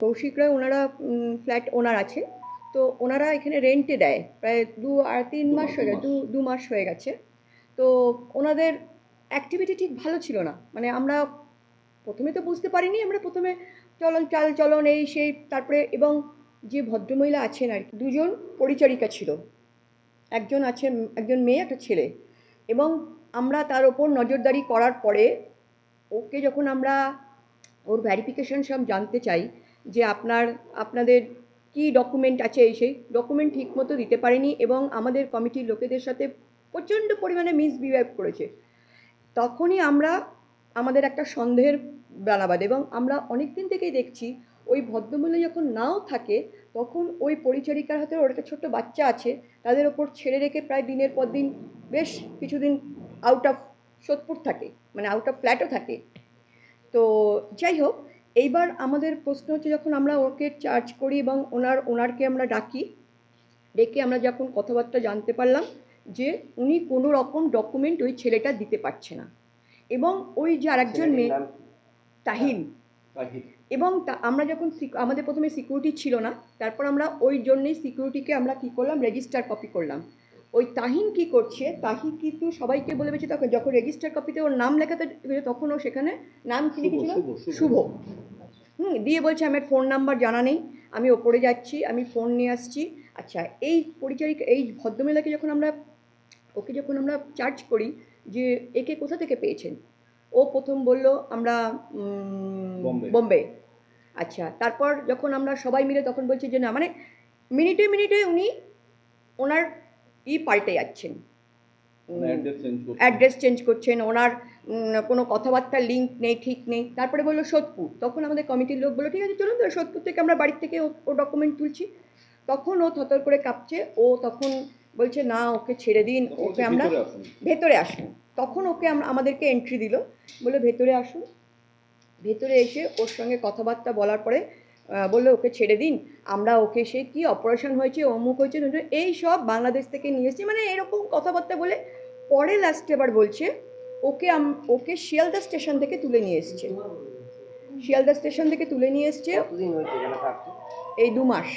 কৌশিক রায় ওনারা ফ্ল্যাট ওনার আছে, তো ওনারা এখানে রেন্টে দেয় প্রায় 2 আর 3 মাস হয়ে গেছে, 2 মাস হয়ে গেছে। তো ওনাদের অ্যাক্টিভিটি ঠিক ভালো ছিল না, মানে আমরা প্রথমে তো বুঝতে পারিনি, আমরা প্রথমে চলন এই সেই, তারপরে এবং যে ভদ্রমহিলা আছেন আর কি, 2জন পরিচারিকা ছিল, একজন মেয়ে একটা ছেলে, এবং আমরা তার ওপর নজরদারি করার পরে ওকে যখন আমরা ওর ভ্যারিফিকেশন সব জানতে চাই যে আপনাদের কি ডকুমেন্ট আছে, সেই ডকুমেন্ট ঠিকমতো দিতে পারেনি এবং আমাদের কমিটির লোকেদের সাথে প্রচণ্ড পরিমাণে মিসবিহেভ করেছে, তখনই আমাদের একটা সন্দেহের দানা বাঁধে। এবং আমরা অনেক দিন থেকেই দেখছি ওই ভদ্রমহিলা যখন নাও থাকে তখন ওই পরিচারিকার হাতে ওর একটা ছোট্ট বাচ্চা আছে, তাদের ওপর ছেড়ে রেখে প্রায় দিনের পর দিন বেশ কিছুদিন আউট অফ সোদপুর থাকে, মানে আউট অফ ফ্ল্যাটও থাকে। তো যাই হোক, এইবার আমাদের প্রশ্ন হচ্ছে, যখন আমরা ওকে চার্জ করি এবং ওনারকে আমরা ডেকে আমরা যখন কথাবার্তা জানতে পারলাম যে উনি কোনো রকম ডকুমেন্ট ওই ছেলেটা দিতে পারছে না, এবং ওই যে আরেকজন মেয়ে তাহিন, এবং আমরা যখন আমাদের প্রথমে সিকিউরিটি ছিল না, তারপর আমরা ওই জন্যেই সিকিউরিটিকে আমরা কী করলাম, রেজিস্টার কপি করলাম। ওই তাহিন কি করছে, তাহিন কিন্তু সবাইকে বলে বেছে, তখন যখন রেজিস্টার কপিতে ওর নাম লেখাতে তখন ও সেখানে নাম কি লিখেছিল, শুভ। দিয়ে বলছে আমার ফোন নাম্বার জানা নেই, আমি ওপরে যাচ্ছি, আমি ফোন নিয়ে আসছি। আচ্ছা, এই পরিচারিকা এই ভদ্রমহিলাকে যখন আমরা চার্জ করি যে একে কোথা থেকে পেয়েছেন, ও প্রথম বলল আমরা বোম্বে। আচ্ছা, তারপর যখন আমরা সবাই মিলে তখন বলছি যে না, মানে মিনিটে মিনিটে উনি ওনার পাল্টে যাচ্ছেন, অ্যাড্রেস চেঞ্জ করছেন, ওনার কোনো কথাবার্তার লিঙ্ক নেই, ঠিক নেই। তারপরে বললো সোদপুর, তখন আমাদের কমিটির লোক বললো ঠিক আছে চলুন, সোদপুর থেকে আমরা বাড়ির থেকে ও ডকুমেন্ট তুলছি। তখন ও থতর করে কাঁপছে, ও তখন বলছে না ওকে ছেড়ে দিন, ওকে আমরা ভেতরে আসুন। তখন ওকে আমাদেরকে এন্ট্রি দিল, বলে ভেতরে আসুন। ভেতরে এসে ওর সঙ্গে কথাবার্তা বলার পরে বললো ওকে ছেড়ে দিন, আমরা ওকে সে কি অপারেশন হয়েছে, অমুক হয়েছে, এই সব বাংলাদেশ থেকে নিয়ে এসেছি, মানে এরকম কথাবার্তা বলে পরে লাস্টে আবার বলছে ওকে শিয়ালদা স্টেশন থেকে তুলে নিয়ে এসছে, এই 2 মাস।